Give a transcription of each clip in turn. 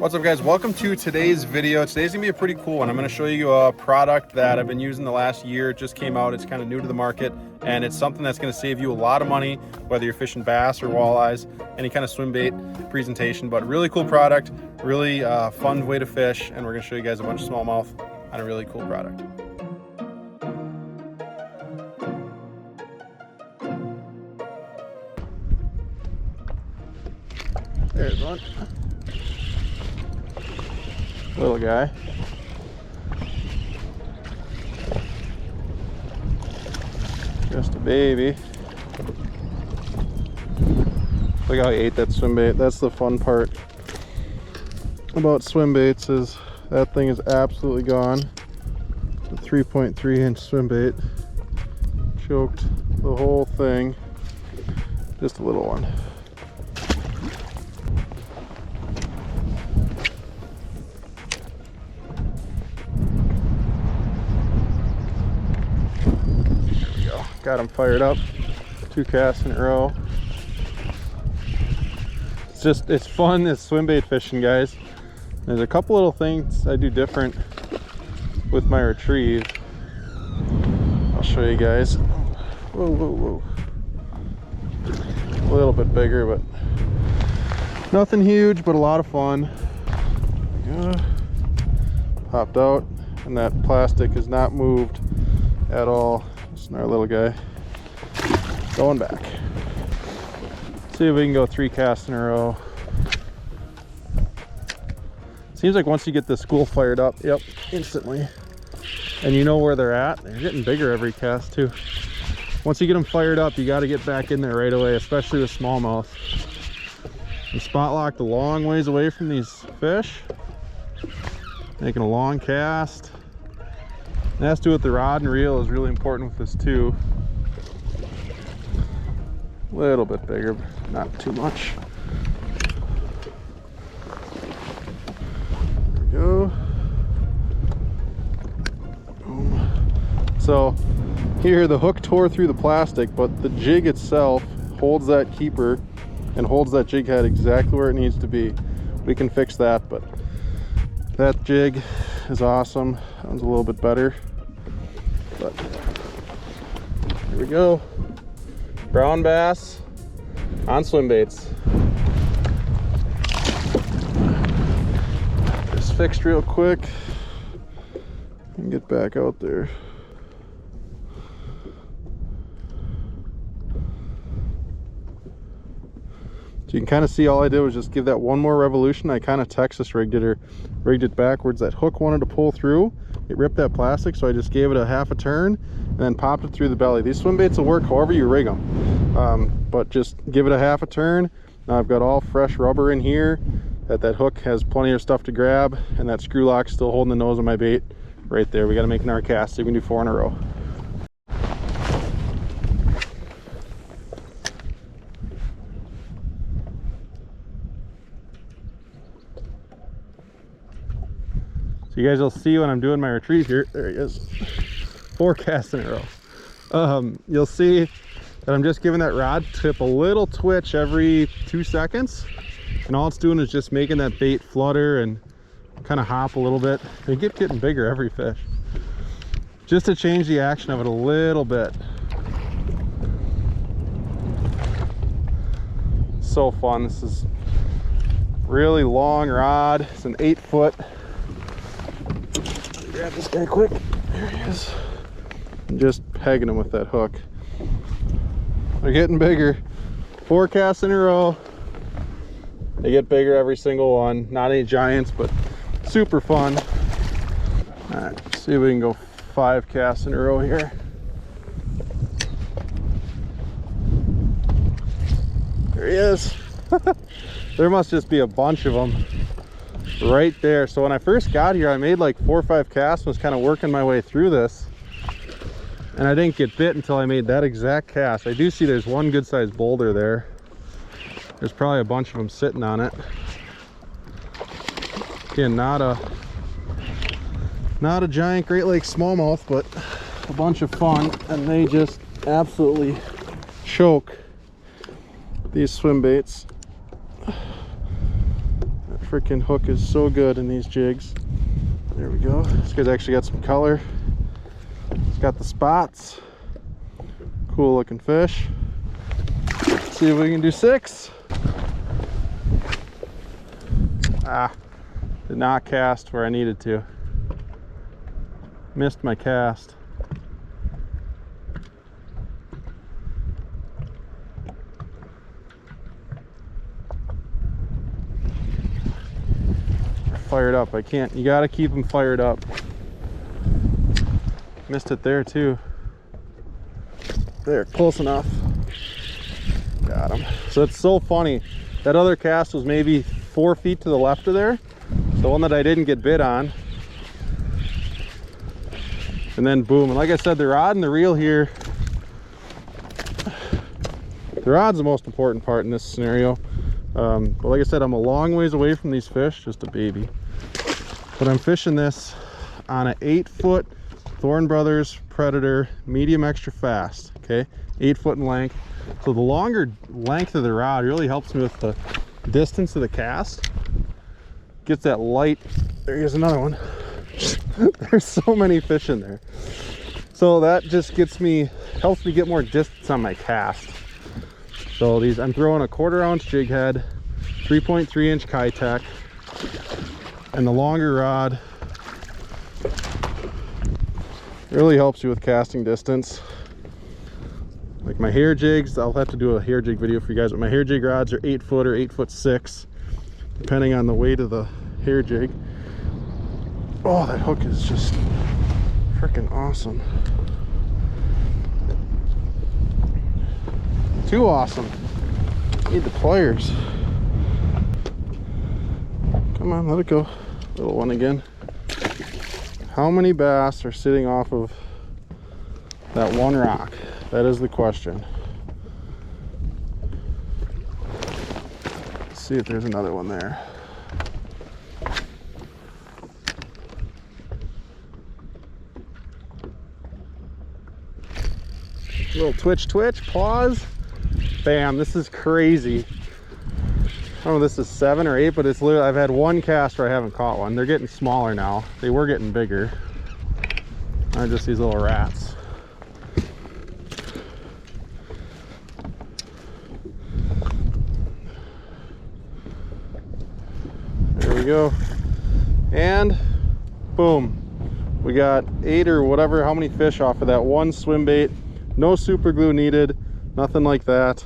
What's up, guys? Welcome to today's video. Today's gonna be a pretty cool one. I'm gonna show you a product that I've been using the last year. It just came out. It's kind of new to the market, and it's something that's gonna save you a lot of money, whether you're fishing bass or walleyes, any kind of swim bait presentation. But really cool product, really fun way to fish, and we're gonna show you guys a bunch of smallmouth on a really cool product. There's one. Little guy. Just a baby. Look how he ate that swim bait. That's the fun part about swim baits, is that thing is absolutely gone. It's a 3.3-inch swim bait. Choked the whole thing. Just a little one. Got him fired up. 2 casts in a row. It's fun, this swim bait fishing, guys. There's a couple little things I do different with my retrieve. I'll show you guys. Whoa, whoa, whoa. A little bit bigger, but nothing huge, but a lot of fun. Popped out, and that plastic is not moved at all. Our little guy going back. See if we can go 3 casts in a row. Seems like once you get the school fired up, yep, instantly, and you know where they're at, they're getting bigger every cast too. Once you get them fired up, you got to get back in there right away, especially with smallmouth. I'm spot locked a long ways away from these fish, making a long cast. It has to do with the rod and reel is really important with this too. A little bit bigger, but not too much. There we go. Boom. So here the hook tore through the plastic, but the jig itself holds that keeper and holds that jig head exactly where it needs to be. We can fix that, but that jig is awesome. That one's a little bit better, but here we go. Brown bass on swim baits. Just fixed real quick and get back out there. So you can kind of see all I did was just give that one more revolution. I kind of Texas rigged it backwards. That hook wanted to pull through. It ripped that plastic, so I just gave it a half a turn and then popped it through the belly. These swim baits will work however you rig them, but just give it a half a turn. Now I've got all fresh rubber in here. That hook has plenty of stuff to grab, and that screw lock's still holding the nose of my bait right there. We got to make another cast so we can do 4 in a row. You guys will see when I'm doing my retrieve here. There he is. 4 casts in a row. You'll see that I'm just giving that rod tip a little twitch every 2 seconds, and all it's doing is just making that bait flutter and kind of hop a little bit. They keep getting bigger every fish, just to change the action of it a little bit. So fun. This is really long rod. It's an 8-foot. Grab this guy quick. There he is. And just pegging him with that hook. They're getting bigger. 4 casts in a row. They get bigger every single one. Not any giants, but super fun. All right, let's see if we can go 5 casts in a row here. There he is. There must just be a bunch of them right there. So when I first got here, I made like 4 or 5 casts and was kind of working my way through this, and I didn't get bit until I made that exact cast. I do see there's one good sized boulder there. There's probably a bunch of them sitting on it. Again, not a giant Great Lakes smallmouth, but a bunch of fun, and they just absolutely choke these swim baits. That freaking hook is so good in these jigs. There we go. This guy's actually got some color. It's got the spots. Cool looking fish. Let's see if we can do 6. Ah, did not cast where I needed to. Missed my cast. Fired up. I can't. You got to keep them fired up. Missed it there too. There, close enough. Got him. So it's so funny. That other cast was maybe 4 feet to the left of there. The one that I didn't get bit on. And then boom. And like I said, the rod and the reel here. The rod's the most important part in this scenario. But like I said, I'm a long ways away from these fish, just a baby. But I'm fishing this on an 8-foot Thorne Brothers Predator medium extra fast, okay? 8 foot in length. So the longer length of the rod really helps me with the distance of the cast. Gets that light. There's another one. There's so many fish in there. So that just helps me get more distance on my cast. So these, I'm throwing a 1/4 ounce jig head, 3.3 inch Kitech, and the longer rod really helps you with casting distance. Like my hair jigs, I'll have to do a hair jig video for you guys, but my hair jig rods are 8 foot or 8'6", depending on the weight of the hair jig. Oh, that hook is just freaking awesome. Too awesome. Need the pliers. Come on, let it go. Little one again. How many bass are sitting off of that one rock? That is the question. Let's see if there's another one there. Little twitch, pause. Bam, this is crazy. I don't know if this is 7 or 8, but it's literally, I've had one cast where I haven't caught one. They're getting smaller now. They were getting bigger. They're just these little rats. There we go. And boom. We got 8 or whatever, how many fish off of that one swim bait. No super glue needed, nothing like that.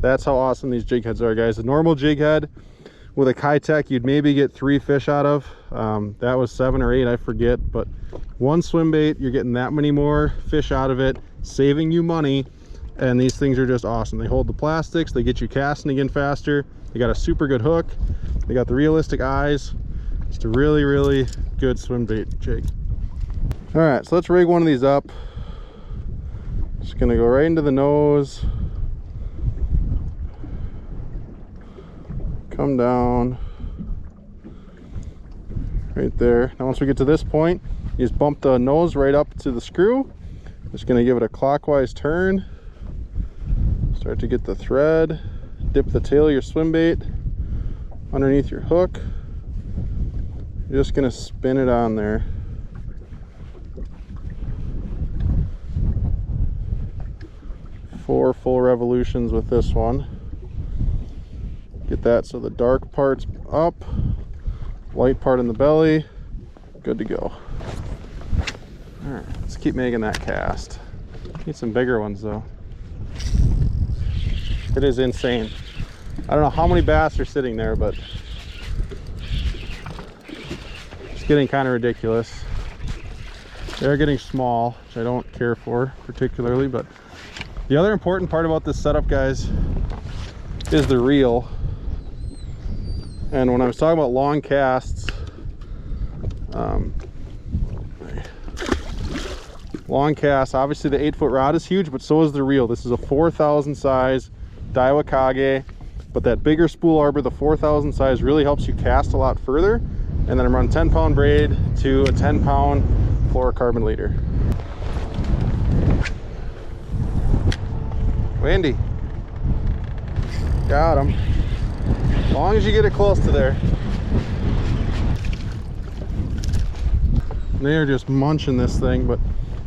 That's how awesome these jig heads are, guys. A normal jig head with a Kitech, you'd maybe get 3 fish out of. That was 7 or 8, I forget. But one swim bait, you're getting that many more fish out of it, saving you money. And these things are just awesome. They hold the plastics, they get you casting again faster. They got a super good hook. They got the realistic eyes. Just a really, really good swim bait jig. All right, so let's rig one of these up. Just gonna go right into the nose. Come down right there. Now once we get to this point, you just bump the nose right up to the screw. Just gonna give it a clockwise turn. Start to get the thread. Dip the tail of your swim bait underneath your hook. You're just gonna spin it on there. Four full revolutions with this one. Get that so the dark part's up, light part in the belly, good to go. All right, let's keep making that cast. Need some bigger ones though. It is insane. I don't know how many bass are sitting there, but it's getting kind of ridiculous. They're getting small, which I don't care for particularly, but the other important part about this setup, guys, is the reel. And when I was talking about long casts, obviously the 8-foot rod is huge, but so is the reel. This is a 4,000 size Daiwa Kage, but that bigger spool arbor, the 4,000 size, really helps you cast a lot further. And then I'm running 10-pound braid to a 10-pound fluorocarbon leader. Windy. Got him. As long as you get it close to there. They are just munching this thing, but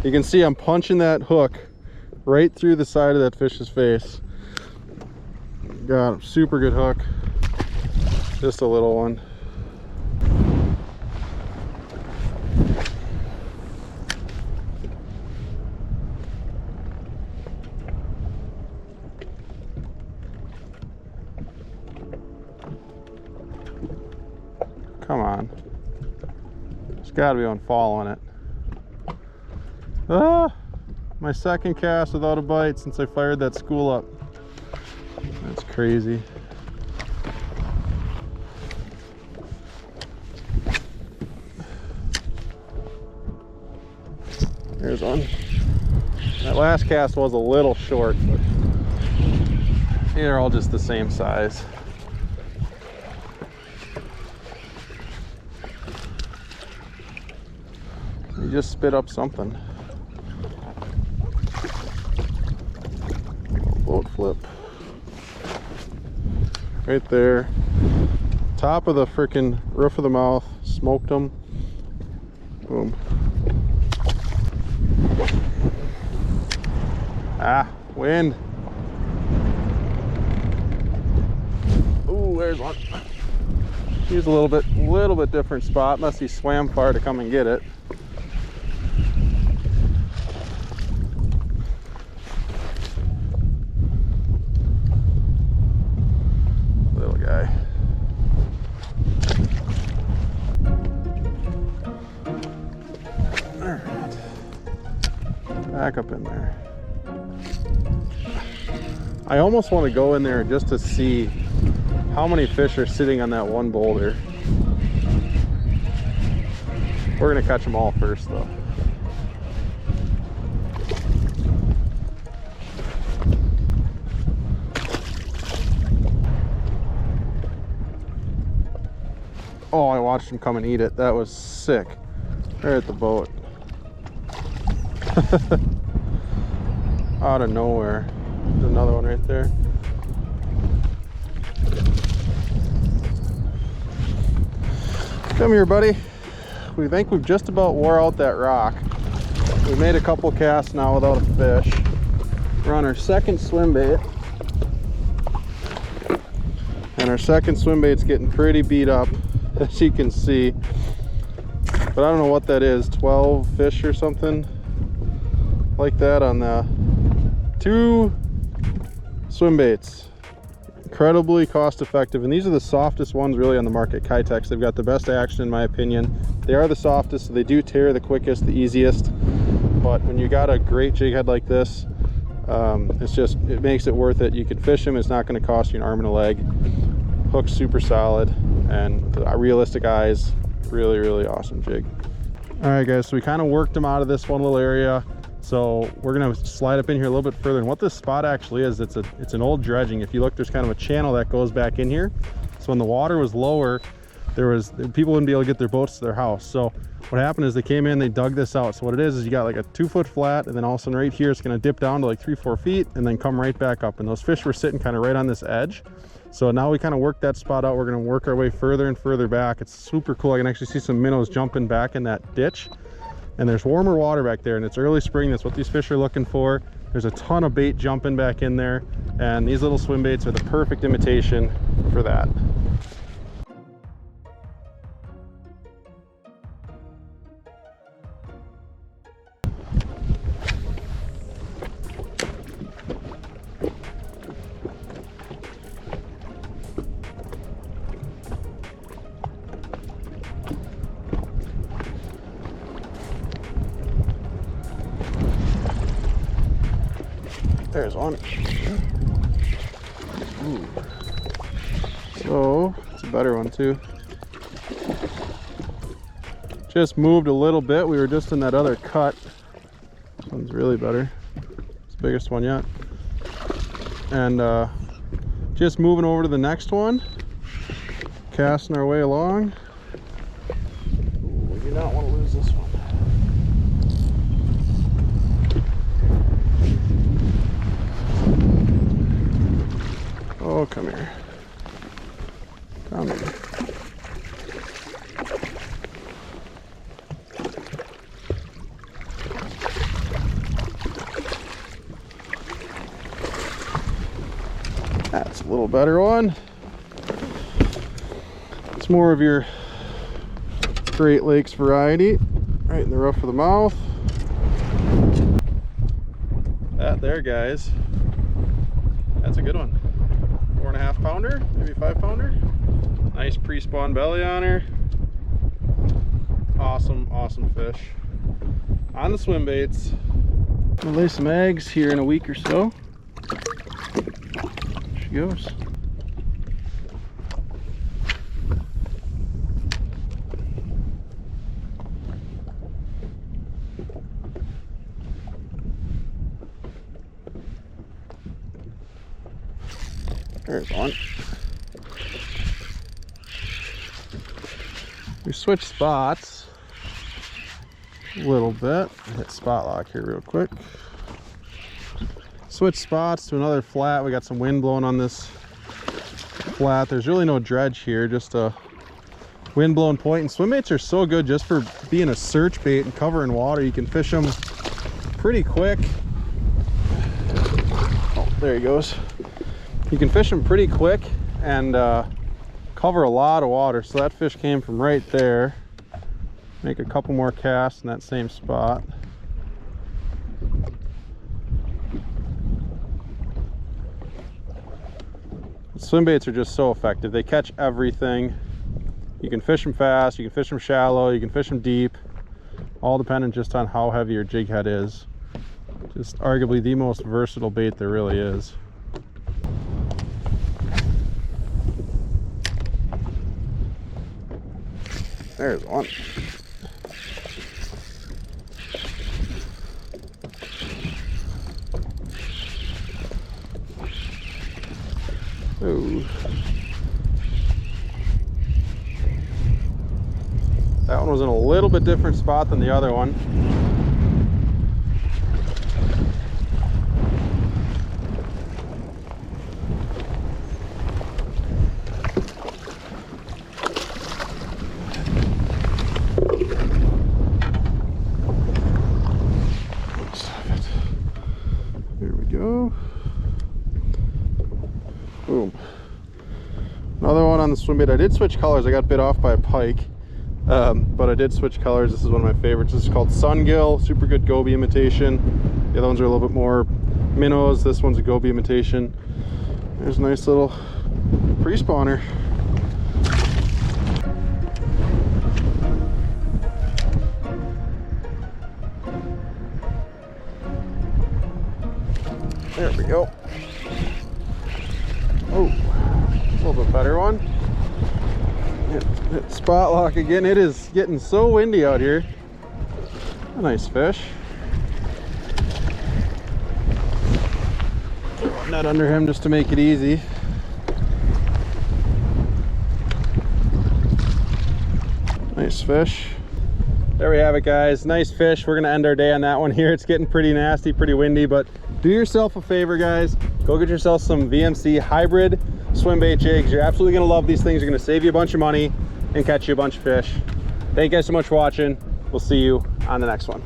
you can see I'm punching that hook right through the side of that fish's face. Got him. Super good hook. Just a little one. Come on. There's got to be one following it. Ah! My second cast without a bite since I fired that school up. That's crazy. There's one. That last cast was a little short, but they're all just the same size. You just spit up something. Boat flip. Right there. Top of the freaking roof of the mouth. Smoked them. Boom. Ah, wind. Ooh, there's one. Here's a little bit different spot. Must he swam far to come and get it. Little guy. All right. Back up in there. I almost want to go in there just to see how many fish are sitting on that one boulder. We're gonna catch them all first though. Oh, I watched him come and eat it. That was sick. Right at the boat. Out of nowhere. There's another one right there. Come here, buddy. We think we've just about wore out that rock. We've made a couple casts now without a fish. We're on our second swim bait. And our second swim bait's getting pretty beat up, as you can see. But I don't know what that is, 12 fish or something like that on the 2 swim baits. Incredibly cost effective, and these are the softest ones really on the market. Kitex, they've got the best action in my opinion. They are the softest, so they do tear the quickest, the easiest. But when you got a great jig head like this, it makes it worth it. You can fish them, it's not going to cost you an arm and a leg. Hook's super solid, and realistic eyes, really awesome jig. All right guys, so we kind of worked them out of this one little area. So we're gonna slide up in here a little bit further, and what this spot actually is, it's an old dredging. If you look, there's kind of a channel that goes back in here. So when the water was lower, people wouldn't be able to get their boats to their house. So what happened is they came in, they dug this out. So what it is you got like a 2-foot flat, and then all of a sudden right here it's gonna dip down to like 3-4 feet and then come right back up. And those fish were sitting kind of right on this edge. So now we kind of worked that spot out. We're gonna work our way further and further back. It's super cool. I can actually see some minnows jumping back in that ditch. And there's warmer water back there, and it's early spring. That's what these fish are looking for. There's a ton of bait jumping back in there, and these little swim baits are the perfect imitation for that. There's one. Ooh. So it's a better one too. Just moved a little bit. We were just in that other cut. This one's really better. It's the biggest one yet. And just moving over to the next one. Casting our way along. Ooh, we do not want to lose this one. Oh, come here. Come here. little better one. It's more of your Great Lakes variety, right in the roof of the mouth. That there, guys, that's a good one. 4.5 pounder, maybe 5 pounder. Nice pre-spawn belly on her. Awesome, awesome fish. On the swim baits. We'll lay some eggs here in a week or so. There she goes. There's one. We switched spots a little bit. Hit spot lock here real quick. Switch spots to another flat. We got some wind blowing on this flat. There's really no dredge here, just a wind blown point. And swim baits are so good just for being a search bait and covering water. You can fish them pretty quick. Oh, there he goes. You can fish them pretty quick and cover a lot of water. So that fish came from right there. Make a couple more casts in that same spot. Swim baits are just so effective. They catch everything. You can fish them fast, you can fish them shallow, you can fish them deep, all dependent just on how heavy your jig head is. Just arguably the most versatile bait there really is. There's one. Ooh. That one was in a little bit different spot than the other one. There we go. Boom. Another one on the swim bait. I did switch colors. I got bit off by a pike, but I did switch colors. This is one of my favorites. This is called Sungill. Super good goby imitation. The other ones are a little bit more minnows. This one's a goby imitation. There's a nice little pre-spawner. There we go. Oh, a little bit better one. Hit spot lock again. It is getting so windy out here. A nice fish. Throw a net under him just to make it easy. Nice fish. There we have it, guys. Nice fish. We're gonna end our day on that one here. It's getting pretty nasty, pretty windy, but do yourself a favor, guys. Go get yourself some VMC hybrid swim bait jigs. You're absolutely gonna love these things. You're gonna save you a bunch of money and catch you a bunch of fish. Thank you guys so much for watching. We'll see you on the next one.